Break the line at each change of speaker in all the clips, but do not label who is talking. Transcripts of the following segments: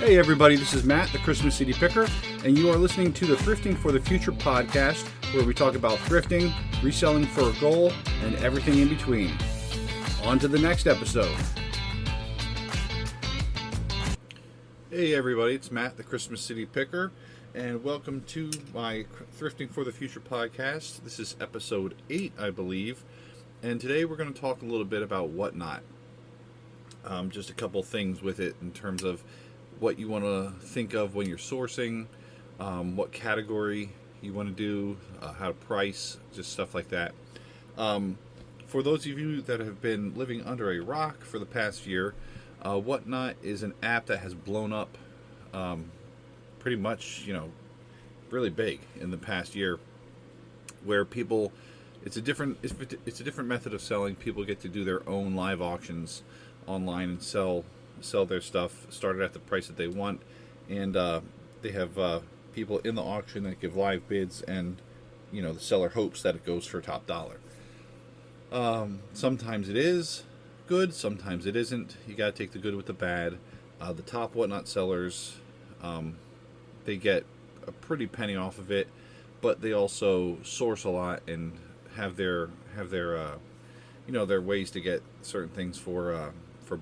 Hey everybody, this is Matt, the Christmas City Picker, and you are listening to the Thrifting For The Future podcast, where we talk about thrifting, reselling for a goal, and everything in between. On to the next episode. Hey everybody, it's Matt, the Christmas City Picker, and welcome to my Thrifting For The Future podcast. This is episode 8, I believe, and today we're going to talk a little bit about Whatnot. Just a couple things with it in terms of what you want to think of when you're sourcing, what category you want to do, how to price, just stuff like that. For those of you that have been living under a rock for the past year, Whatnot is an app that has blown up pretty much, really big in the past year, where people, it's a different method of selling. People get to do their own live auctions online and sell their stuff started at the price that they want, and they have people in the auction that give live bids, and the seller hopes that it goes for top dollar. Sometimes it is good, sometimes it isn't. You got to take the good with the bad. The top Whatnot sellers, they get a pretty penny off of it, but they also source a lot and have their ways to get certain things for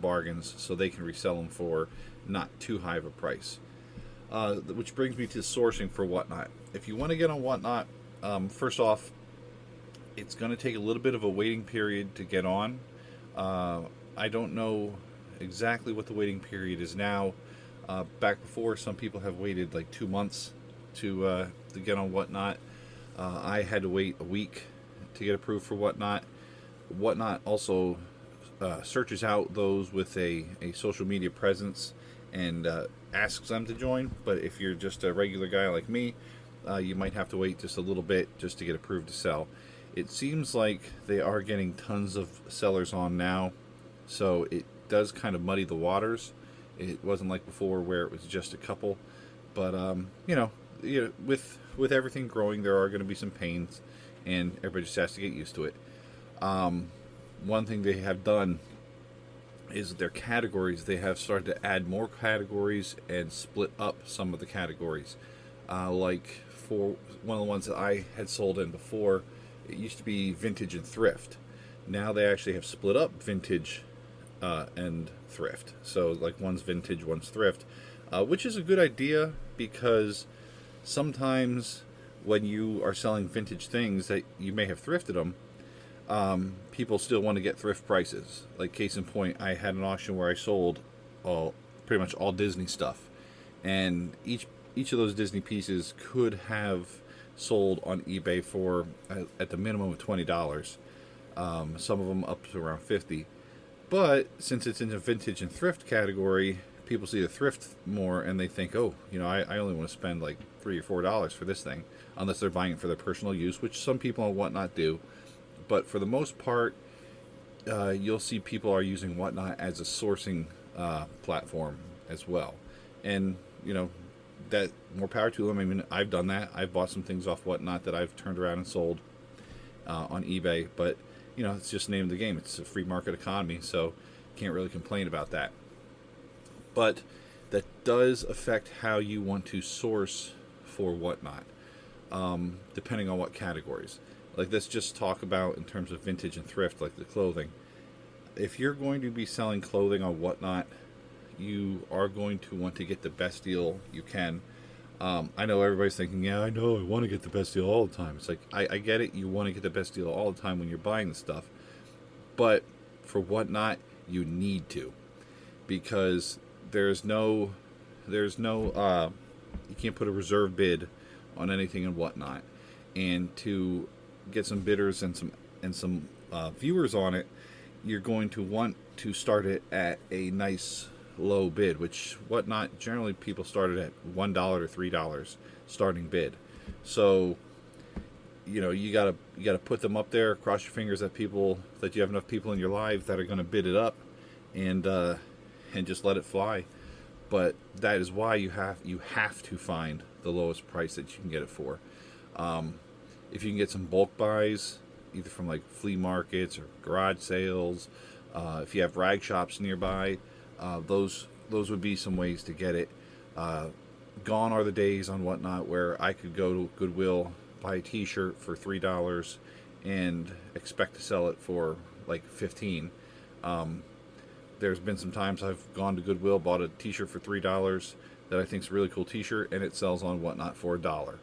bargains, so they can resell them for not too high of a price. Which brings me to sourcing for Whatnot. If you want to get on Whatnot, first off, it's going to take a little bit of a waiting period to get on. I don't know exactly what the waiting period is now. Back before, some people have waited like 2 months to get on Whatnot. I had to wait a week to get approved for Whatnot. Whatnot also searches out those with a social media presence and asks them to join. But if you're just a regular guy like me, you might have to wait just a little bit just to get approved to sell. It seems like they are getting tons of sellers on now, so it does kind of muddy the waters. It wasn't like before where it was just a couple. But with everything growing, there are going to be some pains, and everybody just has to get used to it. One thing they have done is their categories. They have started to add more categories and split up some of the categories. Like for one of the ones that I had sold in before, it used to be vintage and thrift. Now they actually have split up vintage and thrift. So like one's vintage, one's thrift, which is a good idea, because sometimes when you are selling vintage things that you may have thrifted them, people still want to get thrift prices. Like case in point, I had an auction where I sold pretty much all Disney stuff, and each of those Disney pieces could have sold on eBay for at the minimum of $20. Some of them up to around $50. But since it's in the vintage and thrift category, people see the thrift more and they think, I only want to spend like $3 or $4 for this thing, unless they're buying it for their personal use, which some people on Whatnot do. But for the most part, you'll see people are using Whatnot as a sourcing platform as well. And, that more power to them. I mean, I've done that. I've bought some things off Whatnot that I've turned around and sold on eBay. But, it's just the name of the game. It's a free market economy, so can't really complain about that. But that does affect how you want to source for Whatnot, depending on what categories. Like, let's just talk about in terms of vintage and thrift, like the clothing. If you're going to be selling clothing on Whatnot, you are going to want to get the best deal you can. I know everybody's thinking, yeah, I know, I want to get the best deal all the time. It's like, I get it, you want to get the best deal all the time when you're buying the stuff. But for Whatnot, you need to. Because there's no, you can't put a reserve bid on anything in Whatnot. And to get some bidders and some viewers on it, you're going to want to start it at a nice low bid, which Whatnot generally people started at $1 or $3 starting bid. So you gotta put them up there, cross your fingers that you have enough people in your life that are going to bid it up, and just let it fly. But that is why you have to find the lowest price that you can get it for. If you can get some bulk buys, either from like flea markets or garage sales, if you have rag shops nearby, those those would be some ways to get it. Gone are the days on Whatnot where I could go to Goodwill, buy a T-shirt for $3, and expect to sell it for like 15. There's been some times I've gone to Goodwill, bought a T-shirt for $3 that I think is a really cool T-shirt, and it sells on Whatnot for $1.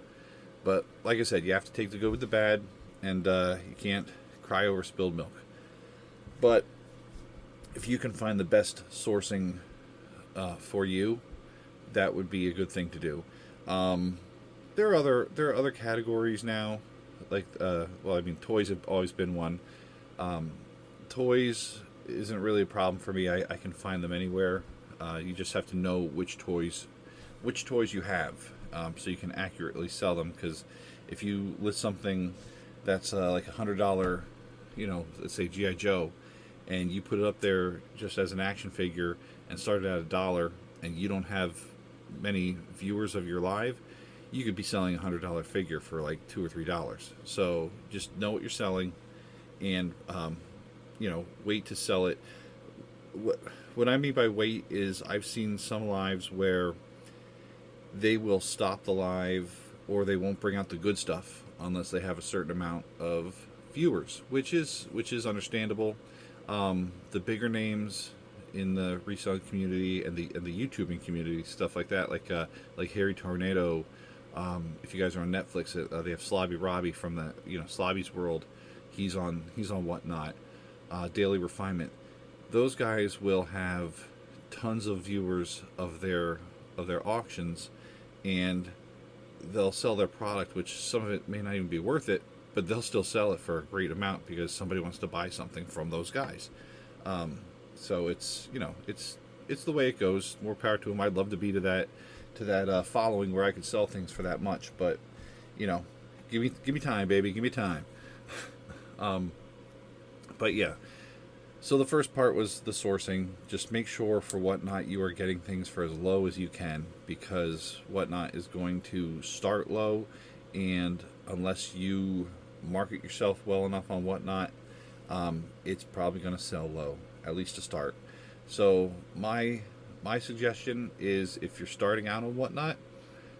But like I said, you have to take the good with the bad, and you can't cry over spilled milk. But if you can find the best sourcing for you, that would be a good thing to do. There are other categories now, like toys have always been one. Toys isn't really a problem for me. I can find them anywhere. You just have to know which toys you have, so you can accurately sell them. Because if you list something that's like $100, let's say G.I. Joe, and you put it up there just as an action figure and start it at $1, and you don't have many viewers of your live, you could be selling a $100 figure for like $2 or $3. So just know what you're selling, and wait to sell it. What I mean by wait is I've seen some lives where they will stop the live, or they won't bring out the good stuff unless they have a certain amount of viewers, which is understandable. The bigger names in the reselling community and the YouTubing community, stuff like that, like Harry Tornado. If you guys are on Netflix, they have Slobby Robbie from the Slobby's World. He's on Whatnot. Daily Refinement. Those guys will have tons of viewers of their auctions, and they'll sell their product, which some of it may not even be worth it, but they'll still sell it for a great amount because somebody wants to buy something from those guys. So it's the way it goes. More power to them. I'd love to be to that following where I could sell things for that much, but give me time, baby, give me time. But yeah. So the first part was the sourcing. Just make sure for Whatnot you are getting things for as low as you can, because Whatnot is going to start low, and unless you market yourself well enough on Whatnot, it's probably going to sell low, at least to start. So my suggestion is, if you're starting out on Whatnot,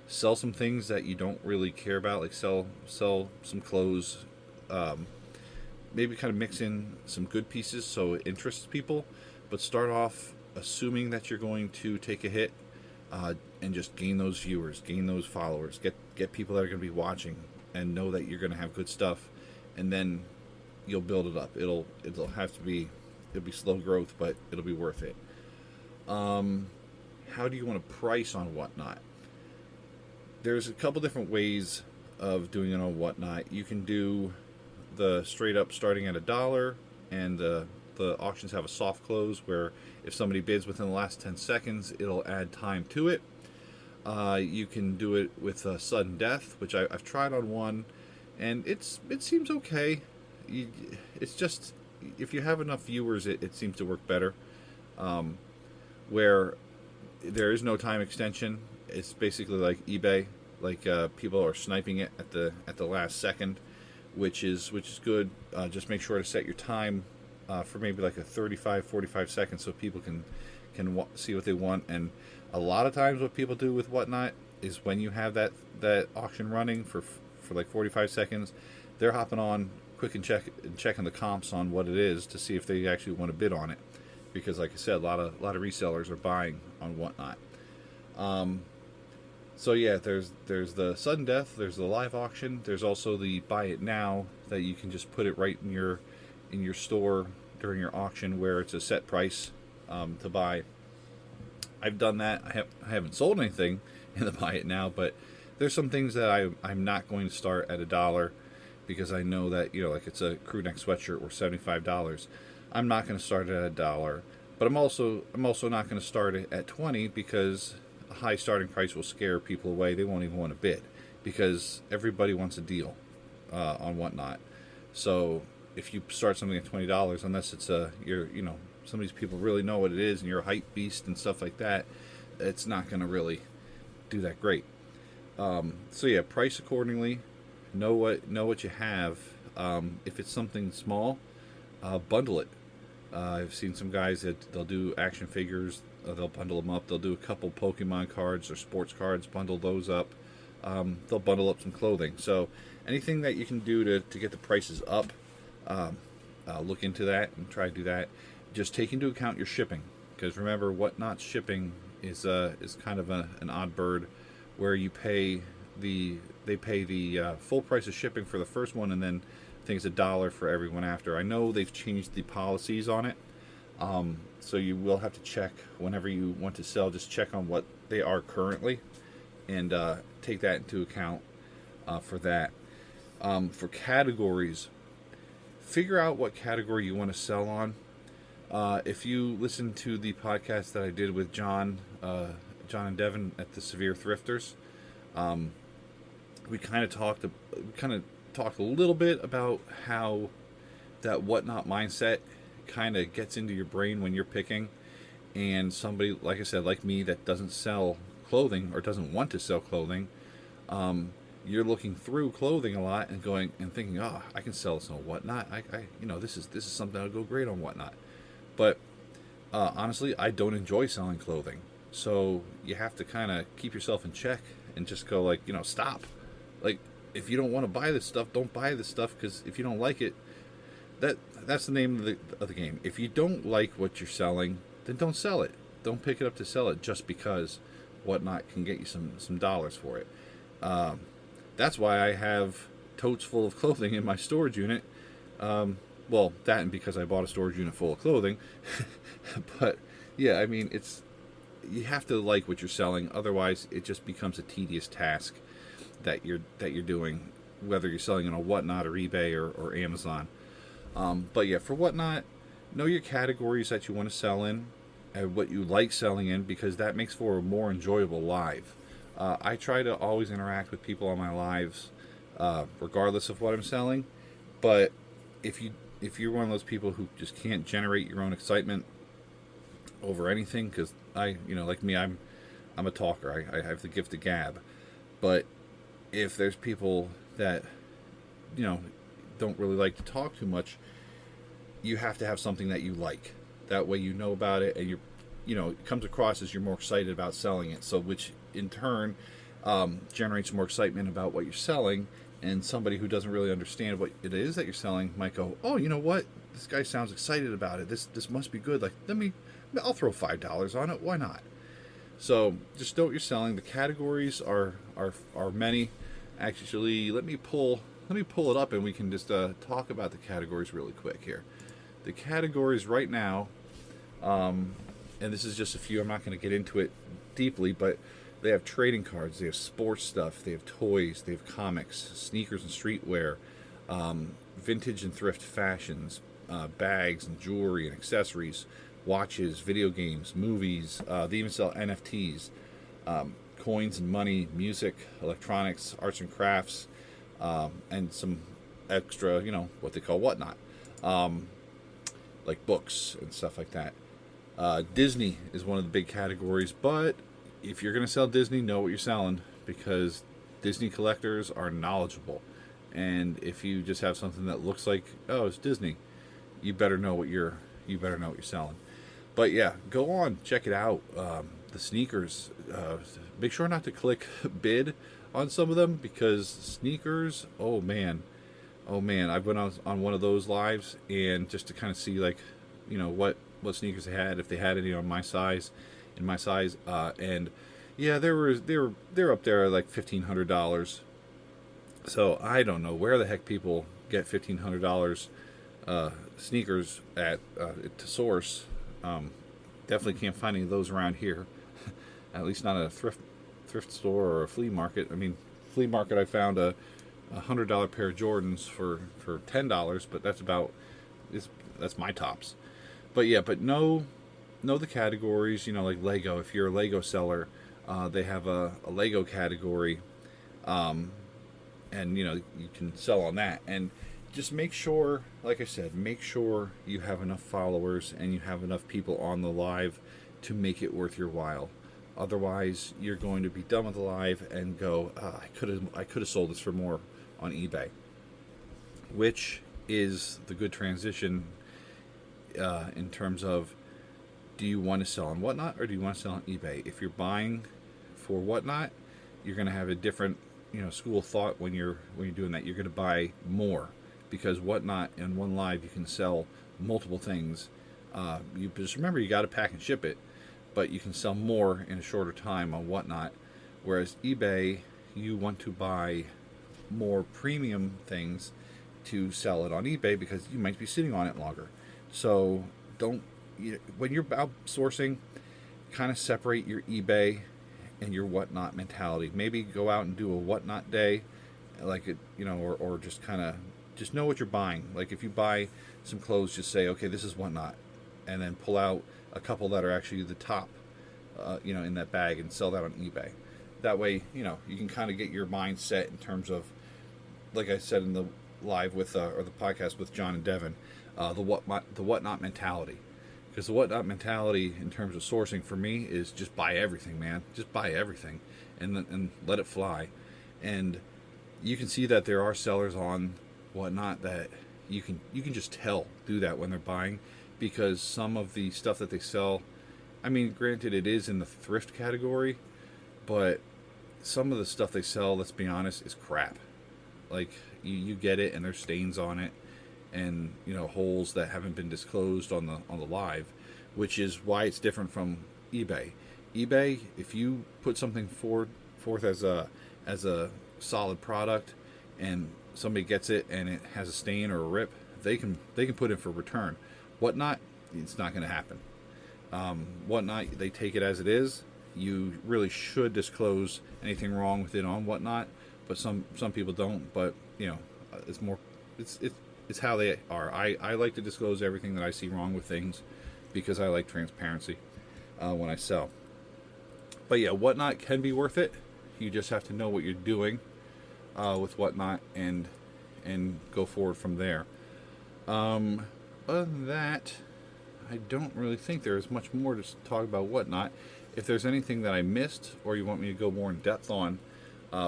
sell some things that you don't really care about, like sell some clothes. Maybe kind of mix in some good pieces so it interests people, but start off assuming that you're going to take a hit, and just gain those viewers, gain those followers, get people that are going to be watching, and know that you're going to have good stuff, and then you'll build it up. It'll be slow growth, but it'll be worth it. How do you want to price on Whatnot? There's a couple different ways of doing it on Whatnot. You can do the straight up starting at $1, and the auctions have a soft close where if somebody bids within the last 10 seconds, it'll add time to it. You can do it with sudden death, which I've tried on one, and it seems okay. It's just, if you have enough viewers, it seems to work better. Where there is no time extension, it's basically like eBay, like people are sniping it at the last second, which is good. Just make sure to set your time for maybe like a 45 seconds, so people can see what they want. And a lot of times what people do with Whatnot is, when you have that auction running for like 45 seconds, they're hopping on quick and checking the comps on what it is to see if they actually want to bid on it, because like I said, a lot of resellers are buying on Whatnot. So yeah, there's the sudden death, there's the live auction, there's also the buy it now, that you can just put it right in your store during your auction, where it's a set price to buy. I've done that. I haven't sold anything in the buy it now, but there's some things that I'm not going to start at $1, because I know that, like it's a crew neck sweatshirt worth $75. I'm not going to start it at $1, but I'm also not going to start it at $20, because a high starting price will scare people away. They won't even want to bid, because everybody wants a deal on Whatnot. So if you start something at $20, unless it's some of these people really know what it is, and you're a hype beast and stuff like that, it's not going to really do that great. So yeah, price accordingly. Know what you have. If it's something small, bundle it. I've seen some guys that they'll do action figures they'll bundle them up. They'll do a couple Pokemon cards or sports cards, bundle those up. They'll bundle up some clothing. So anything that you can do to get the prices up, look into that and try to do that. Just take into account your shipping, because remember, Whatnot shipping is kind of an odd bird, where they pay the full price of shipping for the first one, and then I think it's $1 for everyone after. I know they've changed the policies on it, so you will have to check whenever you want to sell. Just check on what they are currently, and take that into account for that. For categories, figure out what category you want to sell on. If you listen to the podcast that I did with John and Devin at the Severe Thrifters, we kind of talked a little bit about how that Whatnot mindset kind of gets into your brain when you're picking, and somebody, like I said, like me, that doesn't sell clothing or doesn't want to sell clothing, you're looking through clothing a lot and going and thinking, oh, I can sell this on Whatnot. This is something that'll go great on Whatnot. But honestly, I don't enjoy selling clothing. So you have to kind of keep yourself in check and just go stop. Like, if you don't want to buy this stuff, don't buy this stuff, because if you don't like it, that's the name of the game. If you don't like what you're selling, then don't sell it. Don't pick it up to sell it just because Whatnot can get you some dollars for it. That's why I have totes full of clothing in my storage unit. Well, that and because I bought a storage unit full of clothing. But yeah, I mean, you have to like what you're selling, otherwise it just becomes a tedious task that you're doing, whether you're selling on a Whatnot or eBay or Amazon. But yeah, for Whatnot, know your categories that you want to sell in and what you like selling in, because that makes for a more enjoyable live. I try to always interact with people on my lives, regardless of what I'm selling. But if you're one of those people who just can't generate your own excitement over anything, because like me, I'm a talker. I have the gift of gab. But if there's people that don't really like to talk too much, you have to have something that you like. That way you know about it, and it comes across as you're more excited about selling it. So which in turn generates more excitement about what you're selling. And somebody who doesn't really understand what it is that you're selling might go, oh, you know what? This guy sounds excited about it. This must be good. Like, I'll throw $5 on it. Why not? So just know what you're selling. The categories are many. Actually, let me pull it up, and we can just talk about the categories really quick here. The categories right now, and this is just a few. I'm not going to get into it deeply, but they have trading cards, they have sports stuff, they have toys, they have comics, sneakers and streetwear, vintage and thrift fashions, bags and jewelry and accessories, watches, video games, movies. They even sell NFTs, coins and money, music, electronics, arts and crafts, and some extra, what they call Whatnot, like books and stuff like that. Disney is one of the big categories, but if you're going to sell Disney, know what you're selling, because Disney collectors are knowledgeable. And if you just have something that looks like, oh, it's Disney, you better know what you're selling. But yeah, go on, check it out. The sneakers, make sure not to click bid on some of them, because sneakers, oh man, I've been on one of those lives, and just to kind of see what sneakers they had, if they had any on my size. In my size, and yeah, they're up there at like $1,500. So I don't know where the heck people get $1,500 sneakers at to source. Definitely can't find any of those around here. At least not a thrift store or a flea market. I mean, flea market, I found a $100 pair of Jordans for $10, but that's my tops. But yeah, know the categories, like Lego. If you're a Lego seller, they have a Lego category, and you can sell on that. And just make sure, like I said, make sure you have enough followers and you have enough people on the live to make it worth your while. Otherwise, you're going to be done with the live and go, I could have sold this for more on eBay, which is the good transition in terms of do you want to sell on Whatnot or do you want to sell on eBay? If you're buying for Whatnot, you're going to have a different, school of thought when you're doing that. You're going to buy more because Whatnot in one live you can sell multiple things. You just remember you got to pack and ship it, but you can sell more in a shorter time on Whatnot. Whereas eBay, you want to buy more premium things to sell it on eBay because you might be sitting on it longer. So when you're outsourcing, kind of separate your eBay and your Whatnot mentality. Maybe go out and do a Whatnot day, like it, or just kind of just know what you're buying. Like if you buy some clothes, just say, okay, this is Whatnot, and then pull out a couple that are actually the top, in that bag and sell that on eBay. That way, you can kind of get your mind set in terms of, like I said in the live with or the podcast with John and Devin, the Whatnot mentality. Because the Whatnot mentality in terms of sourcing for me is just buy everything, man. Just buy everything and let it fly. And you can see that there are sellers on Whatnot that you can just tell do that when they're buying, because some of the stuff that they sell, I mean, granted it is in the thrift category, but some of the stuff they sell, let's be honest, is crap. Like you get it and there's stains on it, and holes that haven't been disclosed on the live, which is why it's different from eBay. eBay, if you put something forth as a solid product, and somebody gets it and it has a stain or a rip, they can put in for return. Whatnot, it's not going to happen. Whatnot, they take it as it is. You really should disclose anything wrong with it on Whatnot, but some people don't. But it's more it's how they are. I like to disclose everything that I see wrong with things because I like transparency when I sell. But yeah, Whatnot can be worth it. You just have to know what you're doing with Whatnot and go forward from there. Other than that, I don't really think there is much more to talk about Whatnot. If there's anything that I missed or you want me to go more in depth on,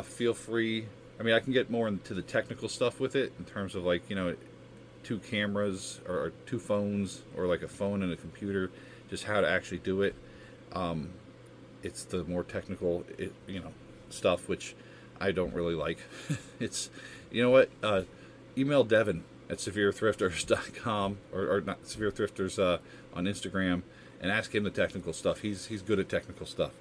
feel free. I mean, I can get more into the technical stuff with it in terms of like, two cameras or two phones or like a phone and a computer, just how to actually do it. It's the more technical, stuff, which I don't really like. It's, email Devin at severethrifters.com or not Severe Thrifters on Instagram and ask him the technical stuff. He's good at technical stuff.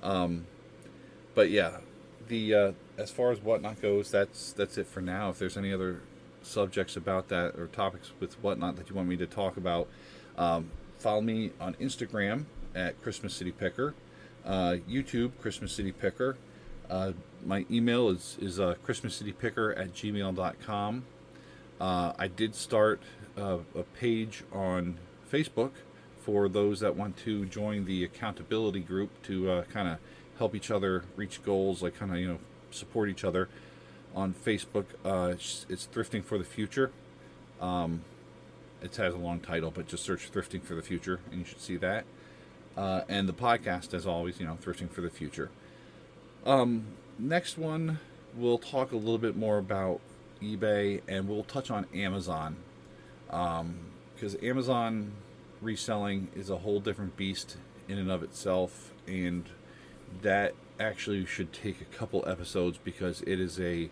But yeah, the as far as Whatnot goes, that's it for now. If there's any other subjects about that or topics with Whatnot that you want me to talk about, follow me on Instagram at Christmas City Picker, YouTube Christmas City Picker. My email is christmascitypicker@gmail.com. I did start a page on Facebook for those that want to join the accountability group to kind of help each other reach goals, like kind of support each other. On Facebook, it's Thrifting For The Future. It has a long title, but just search Thrifting For The Future and you should see that. And the podcast, as always, Thrifting For The Future. Next one, we'll talk a little bit more about eBay, and we'll touch on Amazon, because Amazon reselling is a whole different beast in and of itself, and that actually should take a couple episodes because it is a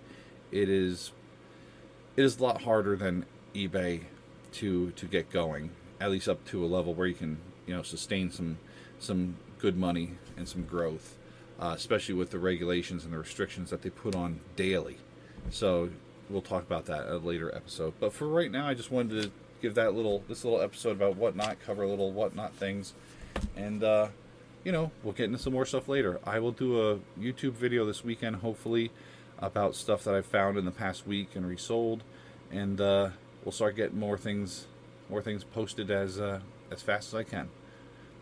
lot harder than eBay to get going, at least up to a level where you can sustain some good money and some growth, especially with the regulations and the restrictions that they put on daily. So we'll talk about that at a later episode. But for right now, I just wanted to give this little episode about Whatnot, cover a little Whatnot things, and we'll get into some more stuff later. I will do a YouTube video this weekend, hopefully, about stuff that I've found in the past week and resold, and we'll start getting more things posted as fast as I can.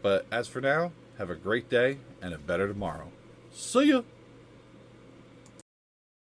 But as for now, have a great day and a better tomorrow. See ya!